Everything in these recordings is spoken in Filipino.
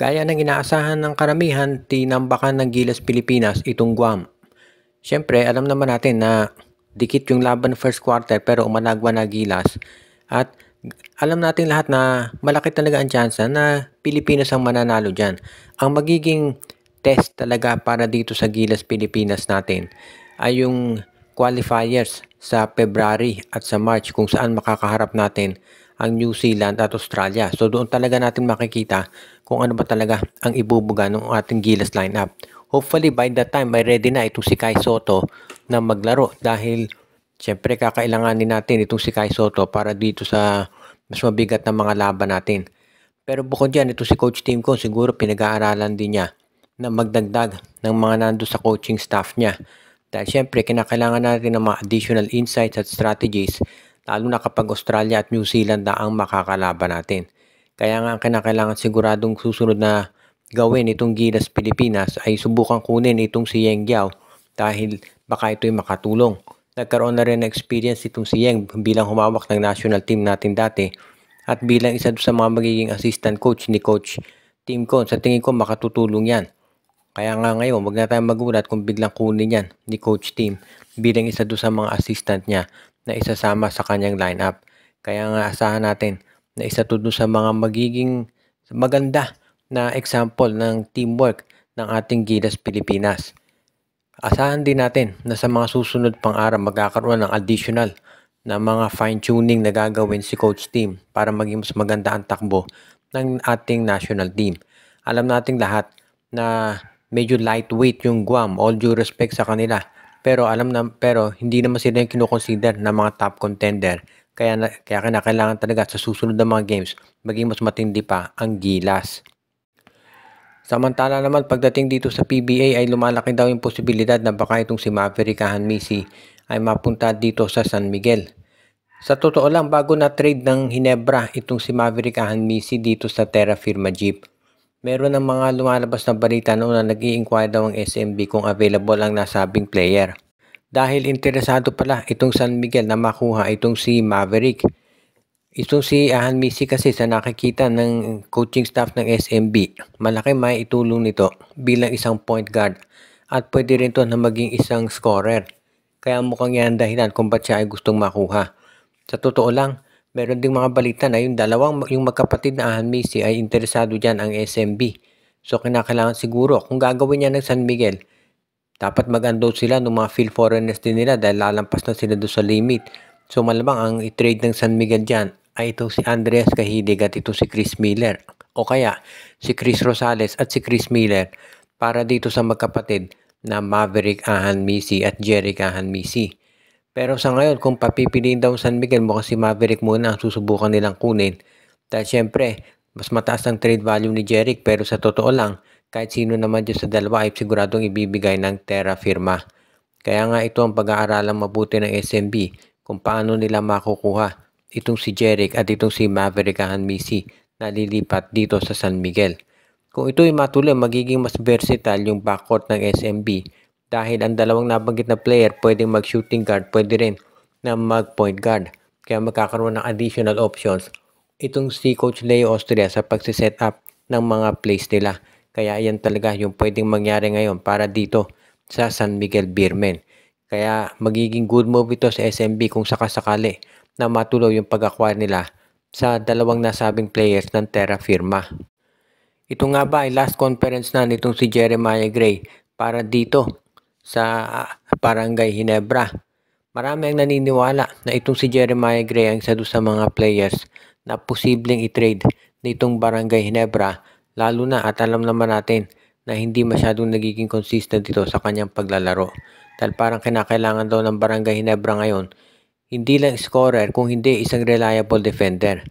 Gaya ng inaasahan ng karamihan, tinambakan ng Gilas Pilipinas itong Guam. Siyempre, alam naman natin na dikit yung laban first quarter pero umanagwa na Gilas. At alam natin lahat na malaki talaga ang tsansa na Pilipinas ang mananalo dyan. Ang magiging test talaga para dito sa Gilas Pilipinas natin ay yung qualifiers sa February at sa March kung saan makakaharap natin ang New Zealand at Australia. So doon talaga natin makikita kung ano ba talaga ang ibubuga ng ating Gilas lineup. Hopefully by that time ay ready na itong si Kai Soto na maglaro dahil syempre kakailanganin natin itong si Kai Soto para dito sa mas mabigat na mga laban natin. Pero bukod dyan, ito si Coach Team ko siguro pinag-aaralan din niya na magdagdag ng mga nando sa coaching staff niya. Dahil syempre kinakailangan natin ng mga additional insights at strategies lalo na kapag Australia at New Zealand na ang makakalaban natin. Kaya nga ang kinakailangan siguradong susunod na gawin itong Gilas Pilipinas ay subukan kunin itong si Yeng Giao dahil baka ito'y makatulong. Nagkaroon na rin ng experience itong si Yeng bilang humawak ng national team natin dati at bilang isa sa mga magiging assistant coach ni Coach Team ko. Sa tingin ko makatutulong yan. Kaya nga ngayon, wag na tayong magulat kung biglang kunin yan ni Coach Team bilang isa doon sa mga assistant niya na isasama sa kanyang lineup. Kaya nga asahan natin na isa to doon sa mga magiging maganda na example ng teamwork ng ating Gilas Pilipinas. Asahan din natin na sa mga susunod pang araw magkakaroon ng additional na mga fine-tuning na gagawin si Coach Team para maging mas maganda ang takbo ng ating national team. Alam nating lahat na medyo lightweight yung Guam, all due respect sa kanila. Pero hindi naman sila yung kino-consider na mga top contender. Kaya kinakailangan talaga sa susunod na mga games maging mas matindi pa ang Gilas. Samantala naman pagdating dito sa PBA ay lumalaki daw yung posibilidad na baka itong si Maverick Ahanmisi ay mapunta dito sa San Miguel. Sa totoo lang, bago na trade ng Hinebra itong si Maverick Ahanmisi dito sa Terra Firma Jeep, meron ng mga lumalabas na balita noon na nag-i-inquire daw ang SMB kung available ang nasabing player. Dahil interesado pala itong San Miguel na makuha itong si Maverick. Itong si Ahanmisi kasi sa nakikita ng coaching staff ng SMB, malaki may itulong nito bilang isang point guard at pwede rin to na maging isang scorer. Kaya mukhang yan dahilan kung ba't siya ay gustong makuha. Sa totoo lang, meron ding mga balita na yung magkapatid na Ahanmisi ay interesado dyan ang SMB. So kinakailangan siguro kung gagawin niya ng San Miguel, dapat mag-unload sila ng mga field foreigners din nila dahil lalampas na sila doon sa limit. So malamang ang i-trade ng San Miguel dyan ay ito si Andreas Cahilig at ito si Chris Miller. O kaya si Chris Rosales at si Chris Miller para dito sa magkapatid na Maverick Ahanmisi at Jerick Ahanmisi. Pero sa ngayon kung papipiliin daw San Miguel mukhang si Maverick muna ang susubukan nilang kunin. Dahil syempre mas mataas ang trade value ni Jerick pero sa totoo lang kahit sino naman dyan sa dalawa ay siguradong ibibigay ng Terra Firma. Kaya nga ito ang pag-aaralang mabuti ng SMB kung paano nila makukuha itong si Jerick at itong si Maverick Ahanmisi na lilipat dito sa San Miguel. Kung ito'y matuloy, magiging mas versatile yung backcourt ng SMB dahil ang dalawang nabanggit na player pwedeng mag-shooting guard, pwede rin na mag-point guard. Kaya magkakaroon ng additional options itong si Coach Leo Austria sa pagsiset up ng mga plays nila. Kaya yan talaga yung pwedeng mangyari ngayon para dito sa San Miguel Beermen. Kaya magiging good move ito sa SMB kung sakasakali na matuloy yung pag-acquire nila sa dalawang nasabing players ng Terra Firma. Ito nga ba ay last conference na nitong si Jeremiah Gray para dito sa Barangay Hinebra. Marami ang naniniwala na itong si Jeremiah Gray ang isa sa mga players na posibleng i-trade nitong Barangay Hinebra lalo na at alam naman natin na hindi masyadong nagiging consistent dito sa kanyang paglalaro. Dahil parang kinakailangan daw ng Barangay Hinebra ngayon hindi lang scorer kung hindi isang reliable defender.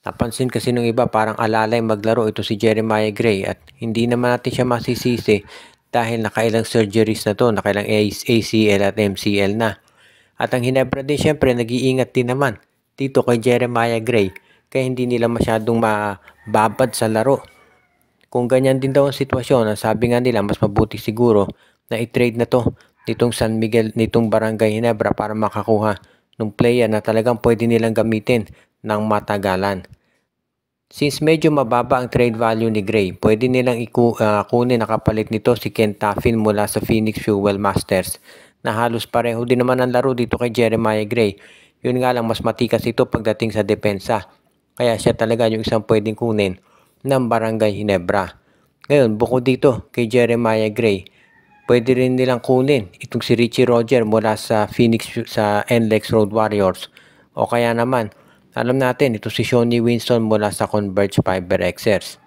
Napansin kasi nung iba parang alalay maglaro ito si Jeremiah Gray at hindi naman natin siya masisisi dahil nakailang surgeries na to, nakailang ACL at MCL na. At ang Hinebra din syempre nag-iingat din naman dito kay Jeremiah Gray kaya hindi nila masyadong mababad sa laro. Kung ganyan din daw ang sitwasyon, sabi nga nila mas mabuti siguro na i-trade na to nitong San Miguel, nitong Barangay Hinebra para makakuha ng player na talagang pwede nilang gamitin ng matagalan. Since medyo mababa ang trade value ni Gray, pwede nilang kunin na kapalit nito si Ken Taffin mula sa Phoenix Fuel Masters na halos pareho din naman ang laro dito kay Jeremiah Gray. Yun nga lang, mas matikas ito pagdating sa depensa. Kaya siya talaga yung isang pwedeng kunin ng Barangay Ginebra. Ngayon, bukod dito kay Jeremiah Gray, pwede rin nilang kunin itong si Richie Roger mula sa Phoenix sa NLEX Road Warriors. O kaya naman, alam natin, ito si Shawnee Winston mula sa Converge Fiber Xers.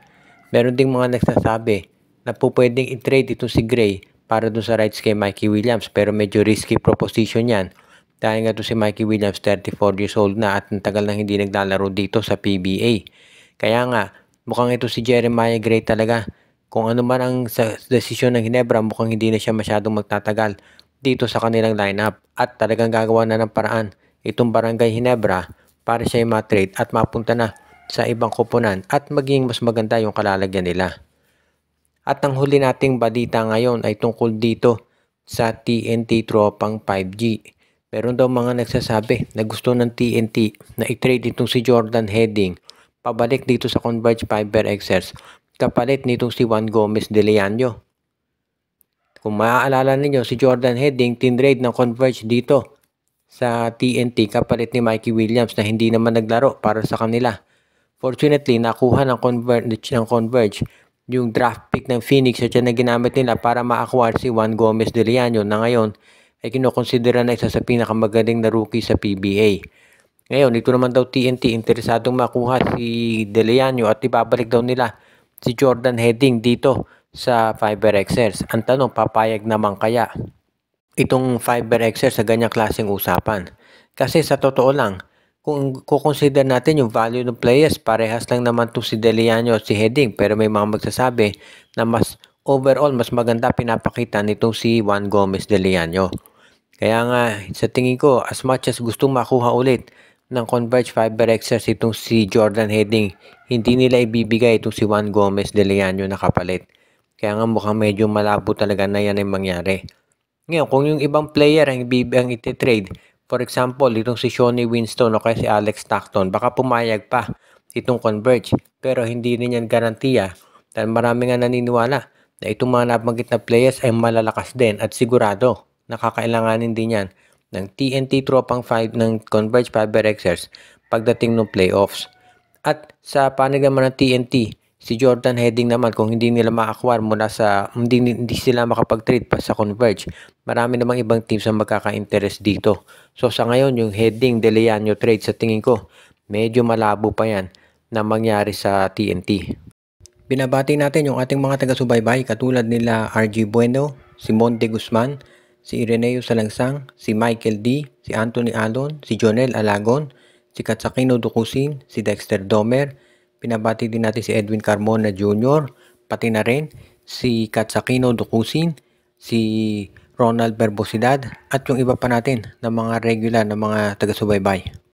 Meron ding mga nagsasabi na po pwedeng i-trade ito si Gray para dun sa rights kay Mikey Williams, pero medyo risky proposition yan. Dahil nga ito si Mikey Williams, 34 years old na at ang tagal na hindi naglalaro dito sa PBA. Kaya nga, mukhang ito si Jeremiah Gray talaga. Kung ano man ang desisyon ng Ginebra, mukhang hindi na siya masyadong magtatagal dito sa kanilang lineup at talagang gagawa na ng paraan itong Barangay Ginebra para siya ay ma-trade at mapunta na sa ibang koponan at maging mas maganda yung kalalagyan nila. At ang huli nating balita ngayon ay tungkol dito sa TNT tropang 5G. Meron daw mga nagsasabi na gusto ng TNT na i-trade itong si Jordan Heading pabalik dito sa Converge Fiber Xers kapalit nitong si Juan Gomez de Leaño. Kung maaalala ninyo, si Jordan Heading tinrade ng Converge dito sa TNT kapalit ni Mikey Williams na hindi naman naglaro para sa kanila. Fortunately, nakuha ng Converge yung draft pick ng Phoenix at yan na ginamit nila para ma-acquire si Juan Gomez de Leaño na ngayon ay kinukonsidera na isa sa pinakamagaling na rookie sa PBA. Ngayon, ito naman daw TNT interesadong makuha si de Leaño at ibabalik daw nila si Jordan Heading dito sa Fiber Xers. Ang tanong, papayag naman kaya itong Fiber Xers sa ganyang klaseng usapan? Kasi sa totoo lang, kung kukonsider natin yung value ng players, parehas lang naman to si De Leaño at si Heading, pero may mga magsasabi na mas overall, mas maganda pinapakita nitong si Juan Gomez de Leaño. Kaya nga, sa tingin ko, as much as gustong makuha ulit ng Converge Fiber Xers itong si Jordan Heading, hindi nila ibibigay itong si Juan Gomez de Leaño na kapalit. Kaya nga mukhang medyo malabo talaga na yan ay mangyari. Ngayon, kung yung ibang player ang iti-trade, for example, itong si Shawnee Winston o kaya si Alex Stockton, baka pumayag pa itong Converge. Pero hindi rin yan garantiya dahil marami nga naniniwala na itong mga nabanggit na players ay malalakas din at sigurado nakakailanganin din yan ng TNT tropang 5 ng Converge Fiber Xers pagdating ng playoffs. At sa panig naman ng TNT, si Jordan Heading naman, kung hindi nila ma-acquire mula sa hindi sila makapag-trade pa sa Converge, marami namang ibang teams ang magkaka-interest dito. So sa ngayon, yung Heading de Leaño trade sa tingin ko, medyo malabo pa yan na mangyari sa TNT. Binabati natin yung ating mga taga-subaybay katulad nila RG Bueno, si Monte Guzman, si Ireneo Salangsang, si Michael D, si Anthony Alon, si Jonel Alagon, si Katsakino Dukusin, si Dexter Domer. Pinabati din natin si Edwin Carmona Jr., pati na rin si Katsakino Dukusin, si Ronald Berbosidad at yung iba pa natin na mga regular na mga taga-subaybay.